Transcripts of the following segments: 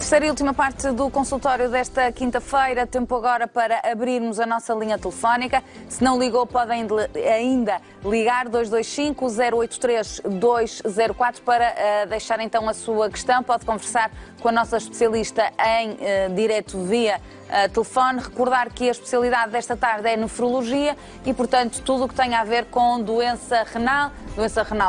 Terceira e última parte do consultório desta quinta-feira. Tempo agora para abrirmos a nossa linha telefónica. Se não ligou, podem ainda ligar 225-083-204 para deixar então a sua questão. Pode conversar com a nossa especialista em direto via telefone. Recordar que a especialidade desta tarde é nefrologia e, portanto, tudo o que tenha a ver com doença renal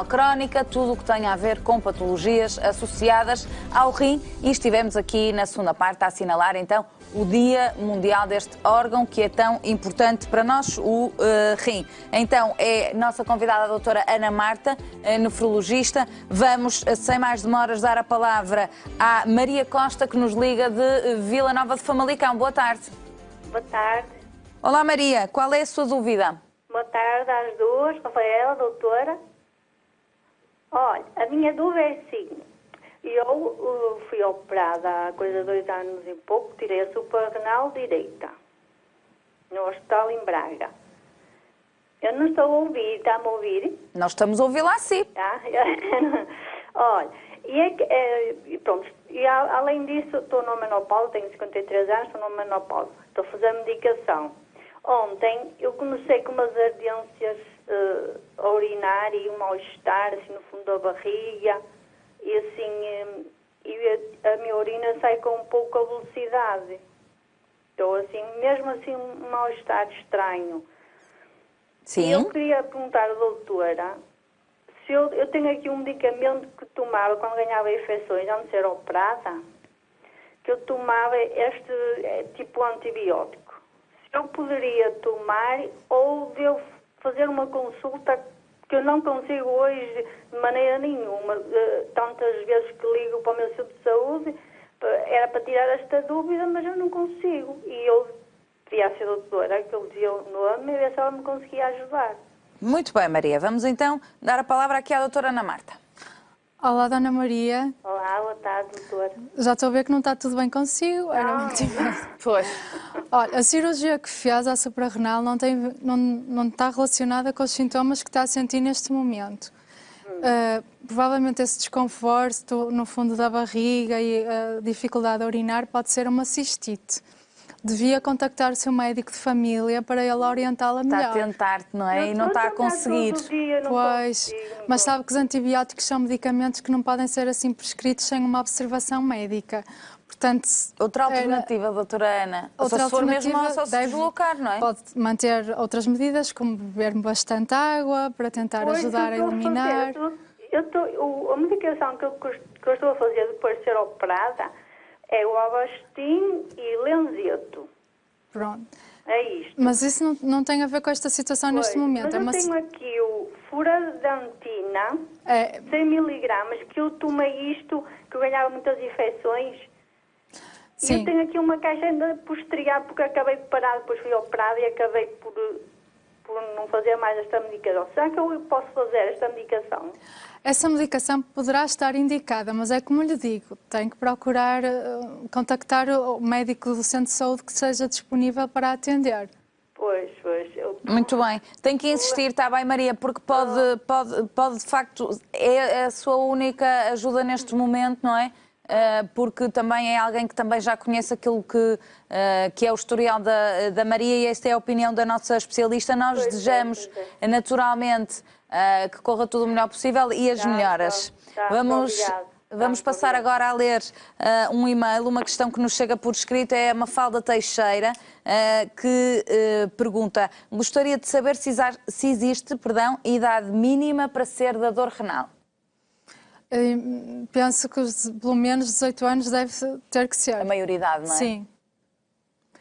crónica, tudo o que tenha a ver com patologias associadas ao rim. E estivemos aqui na segunda parte a assinalar então o Dia Mundial deste órgão que é tão importante para nós, o rim. Então é nossa convidada a doutora Ana Marta, nefrologista. Vamos, sem mais demoras, dar a palavra à Maria Costa, que nos liga de Vila Nova de Famalicão. Boa tarde. Boa tarde. Olá Maria, qual é a sua dúvida? Boa tarde às duas, Rafaela, doutora. Olha, a minha dúvida é assim. Eu fui operada há coisa de 2 anos e pouco, tirei a suprarrenal direita, no hospital em Braga. Eu não estou a ouvir, está-me a ouvir? Nós estamos a ouvi-la sim. Tá? Olha, pronto, e além disso, estou na menopausa, tenho 53 anos, estou na menopausa, estou a fazer medicação. Ontem eu comecei com umas ardências a urinar e um mal-estar, assim, no fundo da barriga. E assim, a minha urina sai com pouca velocidade. Estou assim, mesmo assim, um mal-estar estranho. Sim. E eu queria perguntar à doutora se eu tenho aqui um medicamento que tomava quando ganhava infecções, antes de ser operada, que eu tomava este tipo antibiótico. Se eu poderia tomar ou devo fazer uma consulta que eu não consigo hoje de maneira nenhuma. Tantas vezes que ligo para o meu centro de saúde, era para tirar esta dúvida, mas eu não consigo. E eu queria ser doutora, que eu dizia o nome, e ver se ela me conseguia ajudar. Muito bem, Maria. Vamos então dar a palavra aqui à doutora Ana Marta. Olá, Dona Maria. Olá, boa tarde, doutora. Já estou a ver que não está tudo bem consigo. Era muito Foi. Olha, a cirurgia que fez à suprarrenal não está relacionada com os sintomas que está a sentir neste momento. Provavelmente esse desconforto no fundo da barriga e a dificuldade a urinar pode ser uma cistite. Devia contactar o seu médico de família para ele orientá-la melhor. Está a tentar-te, não é? E não está a conseguir. Pois, mas sabe que os antibióticos são medicamentos que não podem ser assim prescritos sem uma observação médica. Portanto, outra alternativa, doutora Ana, só se for mesmo só se deslocar, não é? Pode manter outras medidas, como beber bastante água, para tentar ajudar a eliminar. A medicação que eu estou a fazer depois de ser operada é o Avastin e Lenzeto. Pronto. É isto. Mas isso não tem a ver com esta situação neste momento. Mas eu tenho aqui o Furadantina, 100 miligramas, que eu tomei isto, que eu ganhava muitas infecções. Sim. E eu tenho aqui uma caixa ainda por estrear, porque acabei de parar, depois fui operada e acabei por não fazer mais esta medicação. Será que eu posso fazer esta medicação? Essa medicação poderá estar indicada, mas é como lhe digo, tem que procurar contactar o médico do centro de saúde que seja disponível para atender. Pois. Muito bem. Tem que insistir, está bem, Maria, porque pode de facto, é a sua única ajuda neste momento, não é? Porque também é alguém que também já conhece aquilo que é o historial da Maria e esta é a opinião da nossa especialista. Nós desejamos naturalmente que corra tudo o melhor possível e as melhoras. Vamos passar agora a ler um e-mail, uma questão que nos chega por escrito, é a Mafalda Teixeira, que pergunta: gostaria de saber se existe idade mínima para ser dador renal. Penso que pelo menos 18 anos deve ter que ser. A maioridade, não é? Sim.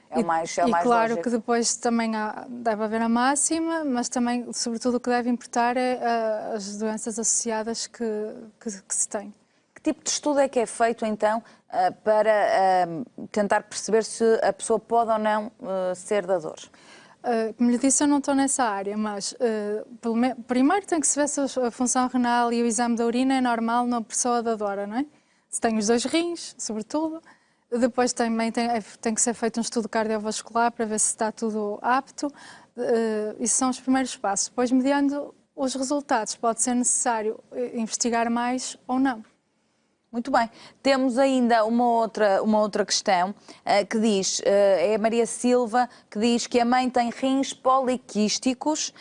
É o mais claro lógico. Que depois também deve haver a máxima, mas também, sobretudo, o que deve importar é as doenças associadas que se têm. Que tipo de estudo é que é feito, então, para tentar perceber se a pessoa pode ou não ser dador? Como lhe disse, eu não estou nessa área, mas primeiro tem que se ver se a função renal e o exame da urina é normal na pessoa dadora, não é? Se tem os 2 rins, sobretudo. Depois também tem que ser feito um estudo cardiovascular para ver se está tudo apto. Isso são os primeiros passos. Depois, mediante os resultados, pode ser necessário investigar mais ou não. Muito bem. Temos ainda uma outra questão que diz, é a Maria Silva, que diz que a mãe tem rins poliquísticos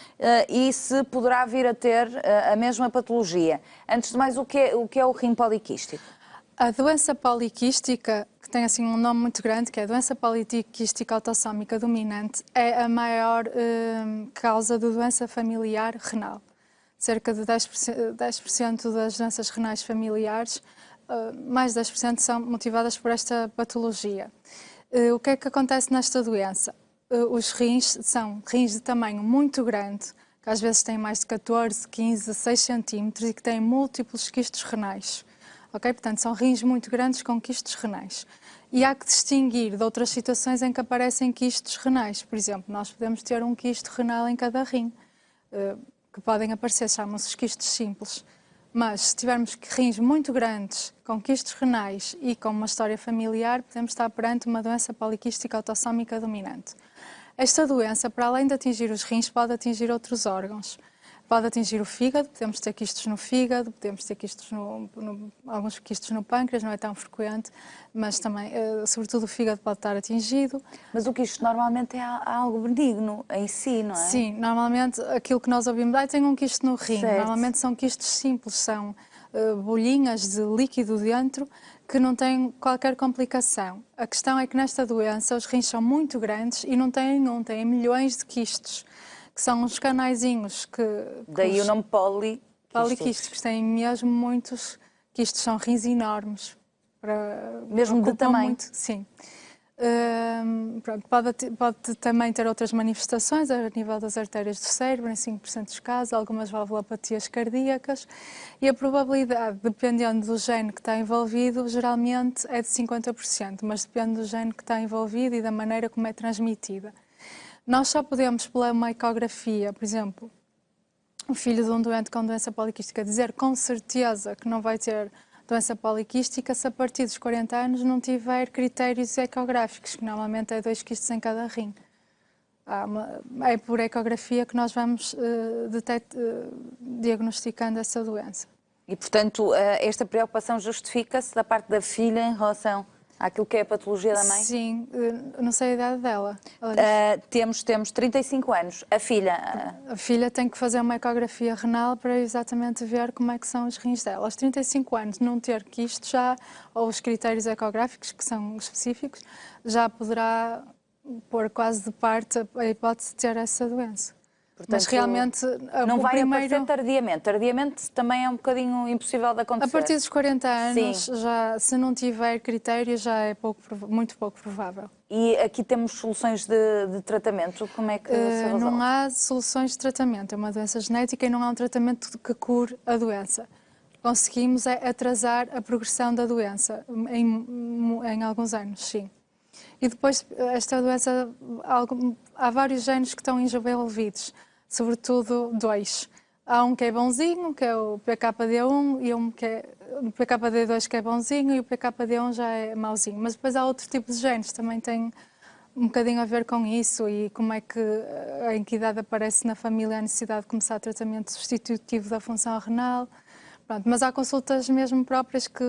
e se poderá vir a ter a mesma patologia. Antes de mais, o que é o rim poliquístico? A doença poliquística, que tem assim um nome muito grande, que é a doença poliquística autossómica dominante, é a maior causa de doença familiar renal. Cerca de 10% das doenças renais familiares, mais de 10% são motivadas por esta patologia. O que é que acontece nesta doença? Os rins são rins de tamanho muito grande, que às vezes têm mais de 14, 15, 16 centímetros e que têm múltiplos quistos renais. Okay? Portanto, são rins muito grandes com quistos renais. E há que distinguir de outras situações em que aparecem quistos renais. Por exemplo, nós podemos ter um quisto renal em cada rim, que podem aparecer, chamam-se quistos simples. Mas se tivermos rins muito grandes, com quistos renais e com uma história familiar, podemos estar perante uma doença poliquística autossómica dominante. Esta doença, para além de atingir os rins, pode atingir outros órgãos. Pode atingir o fígado, podemos ter quistos no fígado, podemos ter quistos alguns quistos no pâncreas, não é tão frequente, mas também, sobretudo, o fígado pode estar atingido. Mas o quisto normalmente é algo benigno em si, não é? Sim, normalmente aquilo que nós ouvimos, tem um quisto no rim. Certo. Normalmente são quistos simples, são bolinhas de líquido dentro que não têm qualquer complicação. A questão é que nesta doença os rins são muito grandes e não têm um, têm milhões de quistos, que são uns canaizinhos que... Daí o nome poliquísticos. Têm mesmo muitos quistos, são rins enormes. Mesmo de tamanho? Muito, sim. Pronto, pode também ter outras manifestações a nível das artérias do cérebro, em 5% dos casos, algumas valvulopatias cardíacas, e a probabilidade, dependendo do gene que está envolvido, geralmente é de 50%, mas depende do gene que está envolvido e da maneira como é transmitida. Nós só podemos, pela uma ecografia, por exemplo, o filho de um doente com doença poliquística, dizer com certeza que não vai ter doença poliquística se a partir dos 40 anos não tiver critérios ecográficos, que normalmente é 2 quistos em cada rim. É por ecografia que nós vamos diagnosticando essa doença. E, portanto, esta preocupação justifica-se da parte da filha em relação àquilo que é a patologia da mãe? Sim, não sei a idade dela. Temos 35 anos. A filha? A filha tem que fazer uma ecografia renal para exatamente ver como é que são os rins dela. Aos 35 anos, não ter quisto já, ou os critérios ecográficos, que são específicos, já poderá pôr quase de parte a hipótese de ter essa doença. Portanto, mas realmente não vai aparecer tardiamente. Tardiamente também é um bocadinho impossível de acontecer. A partir dos 40 anos, já, se não tiver critérios, já é muito pouco provável. E aqui temos soluções de tratamento? Como é que se resolve? Não há soluções de tratamento. É uma doença genética e não há um tratamento que cure a doença. Conseguimos atrasar a progressão da doença em alguns anos, sim. E depois, esta doença, há vários genes que estão envolvidos, sobretudo 2. Há um que é bonzinho, que é o PKD1, e um que é o PKD2 que é bonzinho, e o PKD1 já é mauzinho. Mas depois há outro tipo de genes que também têm um bocadinho a ver com isso e como é que em que idade aparece na família a necessidade de começar tratamento substitutivo da função renal. Pronto, mas há consultas mesmo próprias que...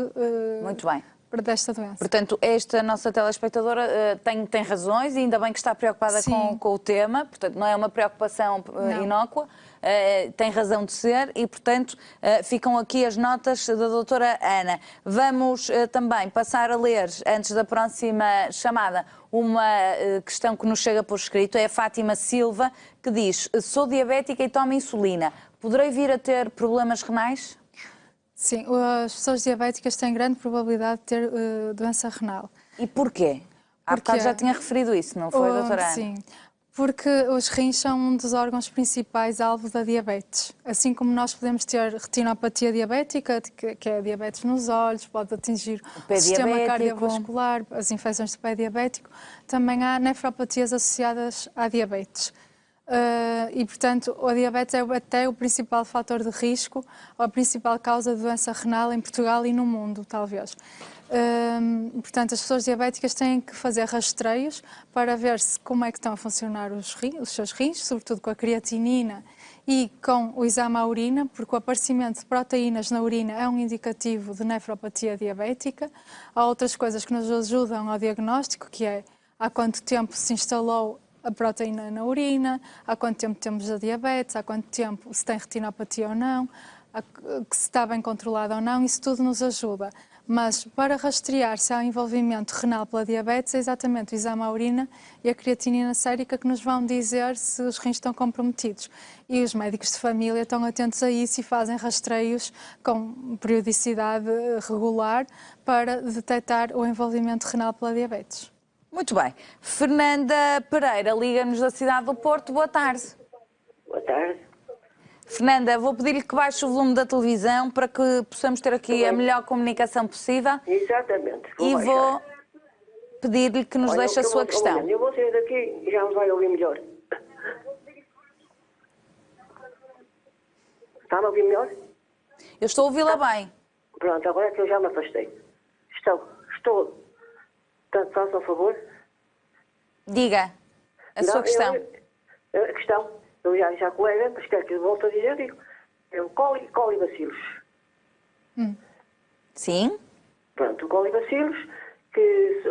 Muito bem. Desta doença. Portanto, esta nossa telespectadora tem razões e ainda bem que está preocupada com o tema, portanto não é uma preocupação inócua, tem razão de ser e, portanto, ficam aqui as notas da doutora Ana. Vamos também passar a ler, antes da próxima chamada, uma questão que nos chega por escrito, é a Fátima Silva, que diz: sou diabética e tomo insulina, poderei vir a ter problemas renais? Sim, as pessoas diabéticas têm grande probabilidade de ter doença renal. E porquê? Há bocado já tinha referido isso, não foi, doutora Ana? Sim, porque os rins são um dos órgãos principais alvo da diabetes. Assim como nós podemos ter retinopatia diabética, que é diabetes nos olhos, pode atingir o sistema cardiovascular, as infecções do pé diabético, também há nefropatias associadas à diabetes. E, portanto, a diabetes é até o principal fator de risco, ou a principal causa de doença renal em Portugal e no mundo, talvez. Portanto, as pessoas diabéticas têm que fazer rastreios para ver como é que estão a funcionar os seus rins, sobretudo com a creatinina e com o exame à urina, porque o aparecimento de proteínas na urina é um indicativo de nefropatia diabética. Há outras coisas que nos ajudam ao diagnóstico, que é há quanto tempo se instalou a proteína na urina, há quanto tempo temos a diabetes, há quanto tempo se tem retinopatia ou não, se está bem controlado ou não, isso tudo nos ajuda. Mas para rastrear se há envolvimento renal pela diabetes, é exatamente o exame à urina e a creatinina sérica que nos vão dizer se os rins estão comprometidos. E os médicos de família estão atentos a isso e fazem rastreios com periodicidade regular para detectar o envolvimento renal pela diabetes. Muito bem. Fernanda Pereira, liga-nos da cidade do Porto. Boa tarde. Boa tarde. Fernanda, vou pedir-lhe que baixe o volume da televisão para que possamos ter aqui a melhor comunicação possível. Exatamente. Vou pedir-lhe que nos deixe a sua questão. Eu vou sair daqui e já me vai ouvir melhor. Está a ouvir melhor? Eu estou a ouvi-la bem. Pronto, agora é que eu já me afastei. Estou. Portanto, faça um favor. Diga a sua questão. A questão, eu já colega, mas quero que eu volte a dizer, digo, é o colibacilos. Sim. Pronto, o colibacilos, que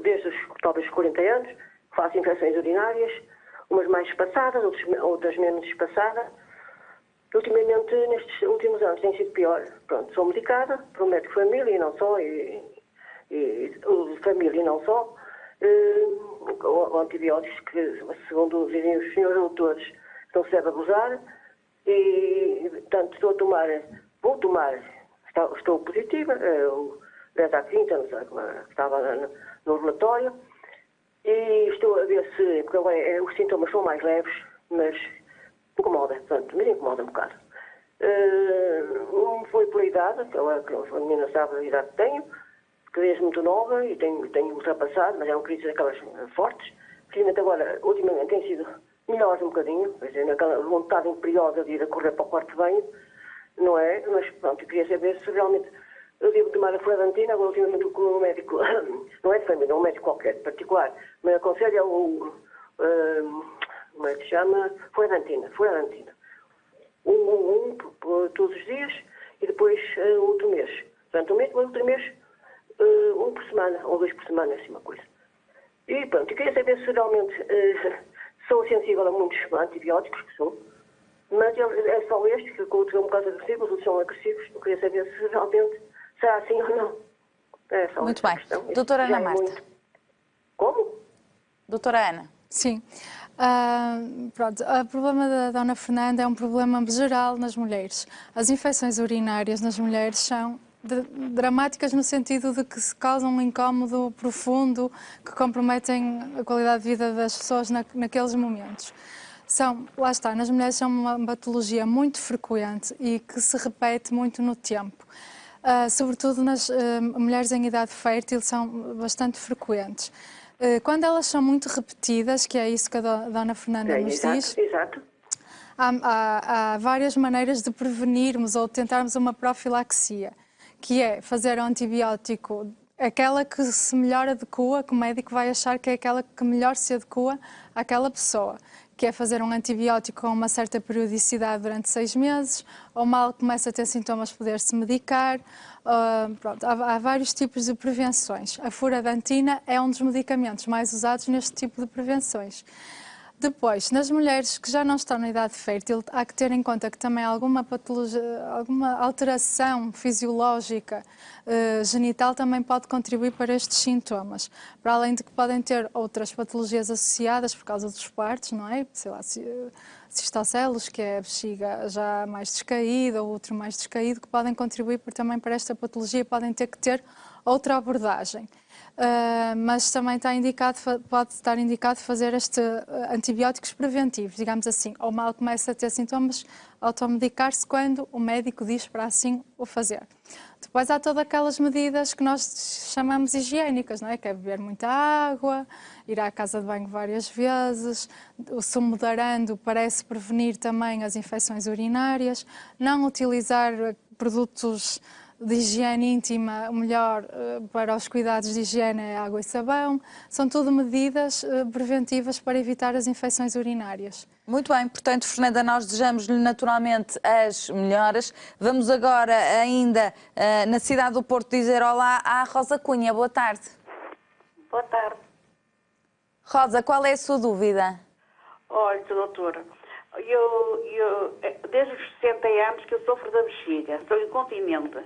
desde os talvez 40 anos, faz infecções urinárias, umas mais espaçadas, outras menos espaçadas. Ultimamente, nestes últimos anos, tem sido pior. Pronto, sou medicada por um médico de família e não só, e família e não só, antibióticos que, segundo dizem os senhores doutores, não se deve abusar, e, portanto, vou tomar, estou positiva, o beta-quinta, não sei como estava no relatório, e estou a ver se, porque agora os sintomas são mais leves, mas incomoda um bocado. Foi pela idade, que a menina sabe a idade que tenho, que desde muito nova e tenho ultrapassado, mas é uma crise daquelas fortes. Felizmente agora, ultimamente, tem sido melhor um bocadinho, quer dizer, naquela vontade imperiosa de ir a correr para o quarto de banho, não é? Mas pronto, eu queria saber se realmente eu devo tomar a fluorantina. Agora ultimamente o médico, não é de família, é um médico qualquer, particular, me aconselha como é que se chama? Fluorantina. Todos os dias e depois outro mês. Portanto, outro mês, um por semana, ou 2 por semana, assim uma coisa. E pronto, eu queria saber se realmente sou sensível a muitos antibióticos, que sou, mas é só este, que o outro é um bocado agressivo, os outros são agressivos. Eu queria saber se realmente será assim ou não. É só muito bem. Questão. Doutora Ana Marta. Como? Doutora Ana. Sim. Pronto, o problema da Dona Fernanda é um problema geral nas mulheres. As infecções urinárias nas mulheres são dramáticas no sentido de que se causam um incómodo profundo que comprometem a qualidade de vida das pessoas naqueles momentos. Lá está, nas mulheres são uma patologia muito frequente e que se repete muito no tempo. Sobretudo nas mulheres em idade fértil são bastante frequentes. Quando elas são muito repetidas, que é isso que a Dona Fernanda nos diz, exato. Há várias maneiras de prevenirmos ou de tentarmos uma profilaxia, que é fazer um antibiótico, aquela que se melhor adequa, que o médico vai achar que é aquela que melhor se adequa àquela pessoa, que é fazer um antibiótico com uma certa periodicidade durante 6 meses, ou mal começa a ter sintomas poder-se medicar. Pronto, há vários tipos de prevenções. A furadantina é um dos medicamentos mais usados neste tipo de prevenções. Depois, nas mulheres que já não estão na idade fértil, há que ter em conta que também alguma patologia, alguma alteração fisiológica genital também pode contribuir para estes sintomas. Para além de que podem ter outras patologias associadas por causa dos partos, não é? Sei lá, cistocelos, que é a bexiga já mais descaída, ou outro mais descaído, que podem contribuir também para esta patologia, podem ter que ter outra abordagem. Mas também pode estar indicado fazer antibióticos preventivos, digamos assim, ou mal começa a ter sintomas, automedicar-se quando o médico diz para assim o fazer. Depois há todas aquelas medidas que nós chamamos higiênicas, não é? Que é beber muita água, ir à casa de banho várias vezes, o sumo de arando parece prevenir também as infecções urinárias, não utilizar produtos de higiene íntima, o melhor para os cuidados de higiene é água e sabão. São tudo medidas preventivas para evitar as infecções urinárias. Muito bem, portanto, Fernanda, nós desejamos-lhe naturalmente as melhoras. Vamos agora ainda na cidade do Porto dizer olá à Rosa Cunha. Boa tarde. Boa tarde. Rosa, qual é a sua dúvida? Olha, doutora, eu desde os 60 anos que eu sofro da bexiga, sou incontinente.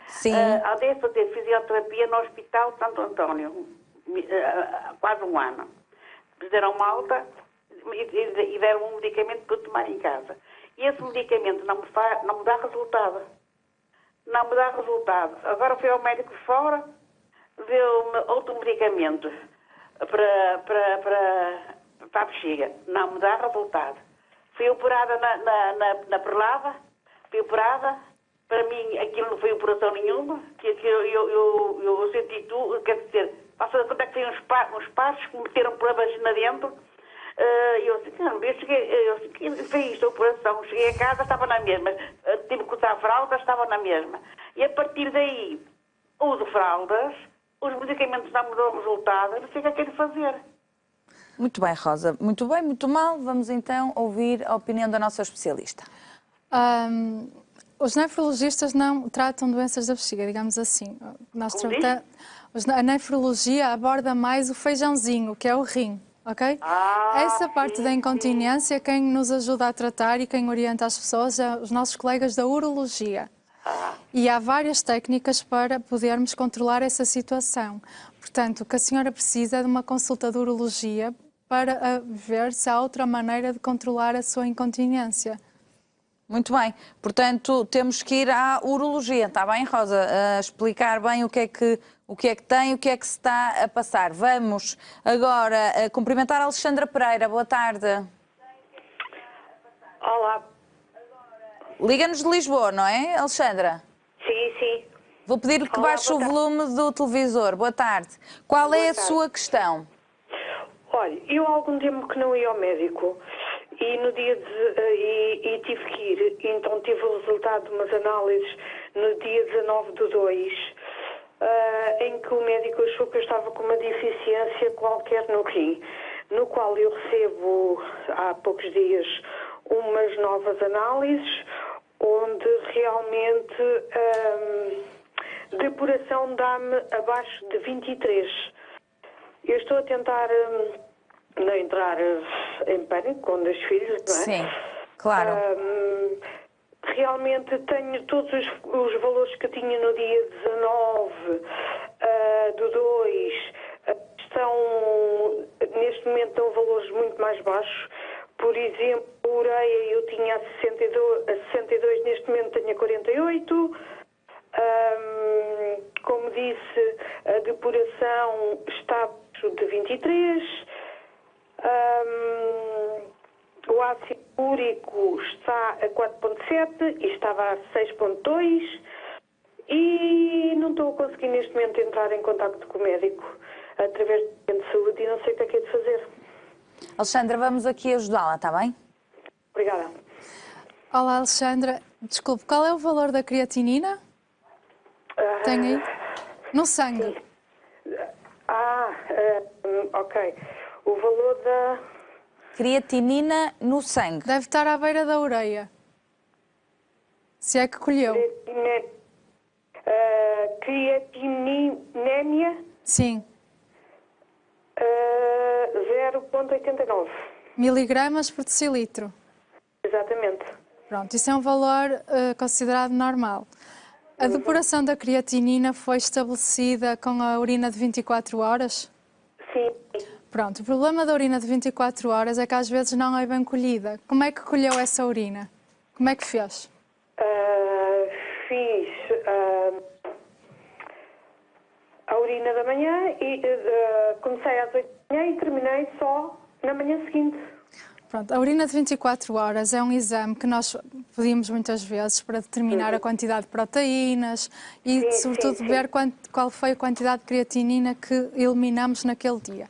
Sim. Andei a fazer fisioterapia no Hospital de Santo António, há quase um ano. Me deram uma alta e deram um medicamento para eu tomar em casa. E esse medicamento não me dá resultado. Não me dá resultado. Agora fui ao médico fora, deu-me outro medicamento para a bexiga. Não me dá resultado. Fui operada na prelada, fui operada. Para mim, aquilo não foi operação nenhuma, que eu senti tudo, quer dizer, faço de conta que tem uns passos que me meteram pela vagina dentro. Eu disse, não, eu fiz a operação, cheguei a casa, estava na mesma. Tive que usar fraldas, estava na mesma. E a partir daí, uso fraldas, os medicamentos não me dão resultado, não sei o que é que é de fazer. Muito bem, Rosa. Muito bem, muito mal. Vamos então ouvir a opinião da nossa especialista. Os nefrologistas não tratam doenças da bexiga, digamos assim. A nefrologia aborda mais o feijãozinho, que é o rim, ok? Essa parte da incontinência, quem nos ajuda a tratar e quem orienta as pessoas é os nossos colegas da urologia. E há várias técnicas para podermos controlar essa situação. Portanto, o que a senhora precisa é de uma consulta de urologia para ver se há outra maneira de controlar a sua incontinência. Muito bem, portanto temos que ir à urologia, está bem, Rosa? A explicar bem o que é que tem, o que é que se está a passar. Vamos agora cumprimentar a Alexandra Pereira. Boa tarde. Olá. Liga-nos de Lisboa, não é, Alexandra? Sim, sim. Vou pedir-lhe que baixe o volume do televisor. Boa tarde. Qual é a sua questão? Olha, eu há algum tempo que não ia ao médico e no dia e tive que ir, então tive o resultado de umas análises no dia 19/2, em que o médico achou que eu estava com uma deficiência qualquer no rim, no qual eu recebo há poucos dias umas novas análises, onde realmente depuração dá-me abaixo de 23. Eu estou a tentar não entrar em pânico com 2 filhos, não é? Sim, claro. Realmente tenho todos os valores que tinha no dia 19/2, neste momento estão valores muito mais baixos. Por exemplo, a ureia eu tinha a 62, neste momento tenho a 48. Como disse, a depuração está abaixo de 23. O ácido úrico está a 4,7 e estava a 6,2 e não estou a conseguir neste momento entrar em contacto com o médico através do centro de saúde e não sei o que é de fazer. Alexandra, vamos aqui ajudá-la, está bem? Obrigada. Olá, Alexandra. Desculpe, qual é o valor da creatinina? Tem aí? No sangue. Ok. O valor da Creatinina no sangue. Deve estar à beira da ureia. Se é que colheu. creatinémia? Sim. 0,89. Miligramas por decilitro. Exatamente. Pronto, isso é um valor considerado normal. A depuração da creatinina foi estabelecida com a urina de 24 horas? Sim. Pronto, o problema da urina de 24 horas é que às vezes não é bem colhida. Como é que colheu essa urina? Como é que fez? Fiz a urina da manhã e comecei às 8 da manhã e terminei só na manhã seguinte. Pronto, a urina de 24 horas é um exame que nós pedimos muitas vezes para determinar a quantidade de proteínas e, sobretudo, ver qual foi a quantidade de creatinina que eliminamos naquele dia.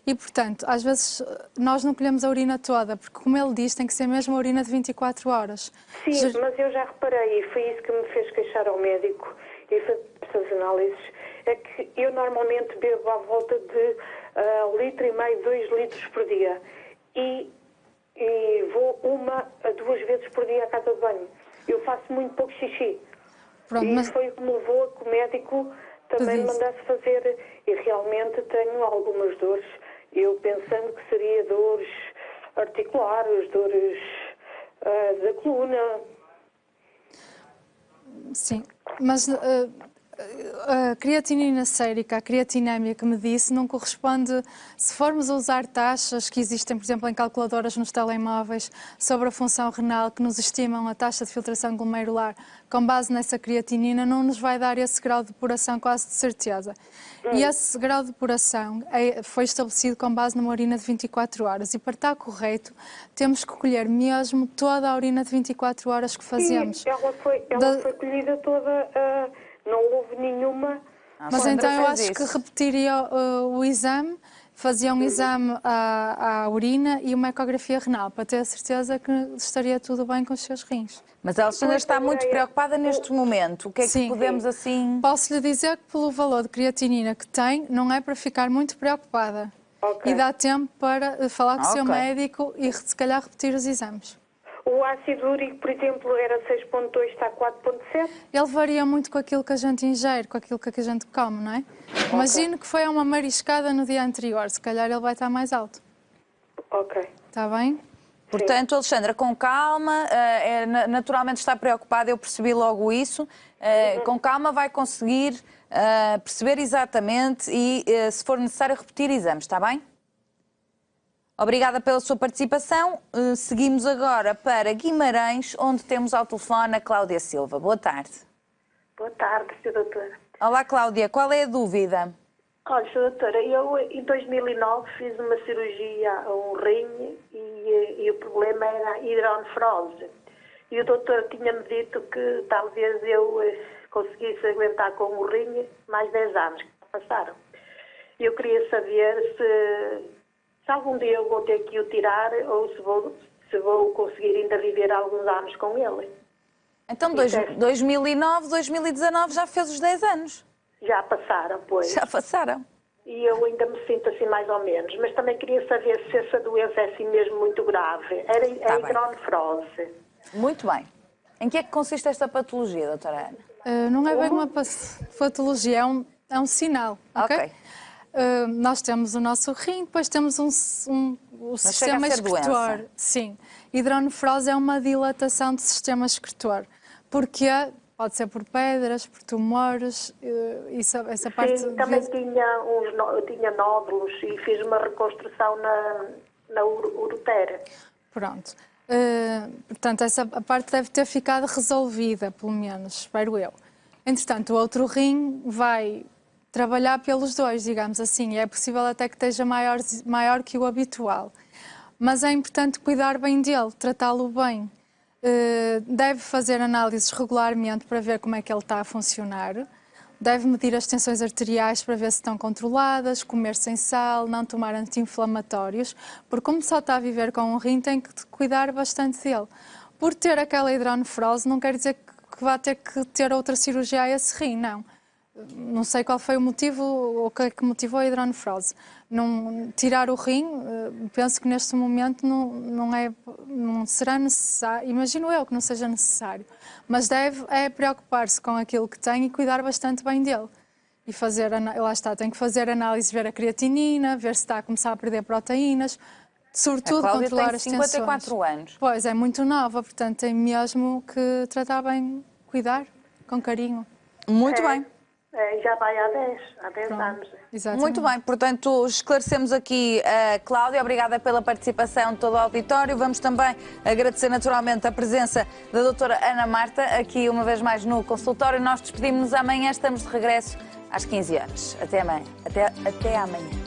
E, portanto, às vezes nós não colhemos a urina toda, porque, como ele diz, tem que ser mesmo a urina de 24 horas. Sim, mas eu já reparei, e foi isso que me fez queixar ao médico e fazer essas análises, é que eu normalmente bebo à volta de 1,5 litro, 2 litros por dia. E vou 1 a 2 vezes por dia à casa de banho. Eu faço muito pouco xixi. Pronto, E mas... foi o que me levou a que o médico também me mandasse fazer. E realmente tenho algumas dores. Eu pensando que seria dores articulares, dores da coluna. Sim, mas a creatinina sérica, a creatinémia que me disse, não corresponde, se formos a usar taxas que existem, por exemplo, em calculadoras nos telemóveis, sobre a função renal, que nos estimam a taxa de filtração glomerular, com base nessa creatinina, não nos vai dar esse grau de depuração quase de certeza. E esse grau de depuração foi estabelecido com base numa urina de 24 horas. E para estar correto, temos que colher mesmo toda a urina de 24 horas que fazemos. Sim, ela foi colhida toda, não houve nenhuma... Mas então eu acho que repetiria o exame, fazia um exame à urina e uma ecografia renal, para ter a certeza que estaria tudo bem com os seus rins. Mas a Alexandra está muito preocupada neste momento. O que é que podemos assim... Posso lhe dizer que pelo valor de creatinina que tem, não é para ficar muito preocupada. E dá tempo para falar com o seu médico e se calhar repetir os exames. O ácido úrico, por exemplo, era 6,2, está 4,7. Ele varia muito com aquilo que a gente ingere, com aquilo que a gente come, não é? Imagino que foi a uma mariscada no dia anterior, se calhar ele vai estar mais alto. Ok. Está bem? Portanto, Alexandra, com calma, naturalmente está preocupada, eu percebi logo isso. Com calma vai conseguir perceber exatamente e, se for necessário, repetir exames, está bem? Obrigada pela sua participação. Seguimos agora para Guimarães, onde temos ao telefone a Cláudia Silva. Boa tarde. Boa tarde, Sra. Doutora. Olá, Cláudia. Qual é a dúvida? Olha, Sra. Doutora, eu em 2009 fiz uma cirurgia a um rim e o problema era a hidronefrose. E o doutor tinha-me dito que talvez eu conseguisse aguentar com o rim mais 10 anos que passaram. E eu queria saber se algum dia eu vou ter que o tirar ou se vou conseguir ainda viver alguns anos com ele. Então, 2009, 2019 já fez os 10 anos. Já passaram, pois. Já passaram. E eu ainda me sinto assim mais ou menos. Mas também queria saber se essa doença é assim mesmo muito grave. Era a hidronefrose. Muito bem. Em que é que consiste esta patologia, doutora Ana? Não é bem uma patologia, é um sinal, ok? Nós temos o nosso rim, depois temos o sistema excretor. Sim. Hidronefrose é uma dilatação do sistema excretor. Porquê? Pode ser por pedras, por tumores, essa parte... Sim, também tinha nódulos e fiz uma reconstrução na ureter. Pronto. Portanto, essa parte deve ter ficado resolvida, pelo menos, espero eu. Entretanto, o outro rim vai trabalhar pelos dois, digamos assim, e é possível até que esteja maior que o habitual. Mas é importante cuidar bem dele, tratá-lo bem. Deve fazer análises regularmente para ver como é que ele está a funcionar. Deve medir as tensões arteriais para ver se estão controladas, comer sem sal, não tomar anti-inflamatórios, porque como só está a viver com um rim, tem que cuidar bastante dele. Por ter aquela hidronefrose, não quer dizer que vá ter que ter outra cirurgia a esse rim, não. Não sei qual foi o motivo, ou o que é que motivou a hidronefrose. Tirar o rim, penso que neste momento não será necessário, imagino eu que não seja necessário, mas deve preocupar-se com aquilo que tem e cuidar bastante bem dele. E fazer, lá está, tem que fazer análise, ver a creatinina, ver se está a começar a perder proteínas, sobretudo controlar as tensões. A Cláudia tem 54 anos. Pois, é muito nova, portanto tem mesmo que tratar bem, cuidar, com carinho. Muito bem. Já vai há 10 anos. Exatamente. Muito bem, portanto, esclarecemos aqui a Cláudia. Obrigada pela participação de todo o auditório. Vamos também agradecer naturalmente a presença da doutora Ana Marta, aqui uma vez mais no consultório. Nós despedimos-nos amanhã, estamos de regresso às 15 horas. Até amanhã. Até amanhã.